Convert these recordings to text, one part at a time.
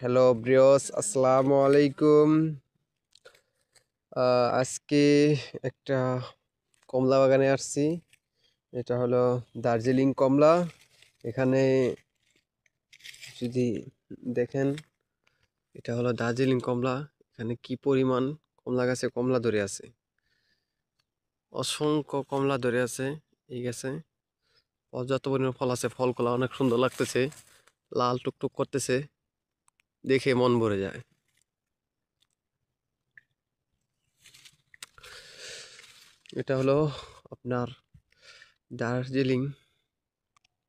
Hello ব্রিয়স, আসসালামু আলাইকুম। আজকে একটা কমলা বাগানে আসছি। এটা হলো দার্জিলিং কমলা। এখানে যদি দেখেন, এটা হলো দার্জিলিং কমলা। এখানে কি পরিমাণ কমলা গাছে কমলা ধরে আছে, অসংখ্য কমলা ধরে আছে এই গাছে। পর্যাপ্ত পরিমাণ ফল আছে, ফলগুলো অনেক সুন্দর লাগতেছে, লাল টুকটুক করতেছে, দেখে মন ভরে যায়। এটা হলো আপনার দার্জিলিং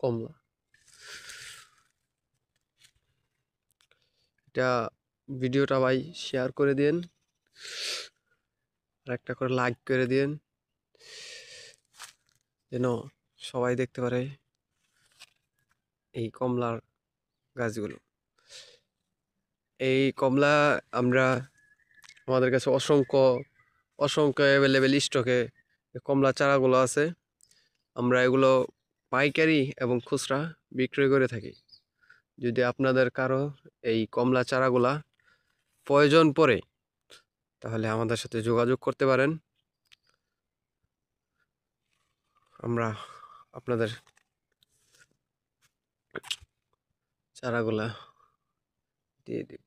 কমলা। এটা ভিডিওটা ভাই শেয়ার করে দিন, আর একটা করে লাইক করে দিন, যেন সবাই দেখতে পারে এই কমলার গাছগুলো। এই কমলা আমরা আমাদের কাছে অসংখ্য অসংখ্য অ্যাভেলেবেল স্টকে কমলা চারাগুলো আছে। আমরা এগুলো পাইকারি এবং খুচরা বিক্রয় করে থাকি। যদি আপনাদের কারো এই কমলা চারাগুলা প্রয়োজন পড়ে, তাহলে আমাদের সাথে যোগাযোগ করতে পারেন। আমরা আপনাদের চারাগুলা দিয়ে দিব।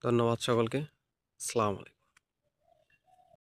ধন্যবাদ সকলকে। আসসালামু আলাইকুম।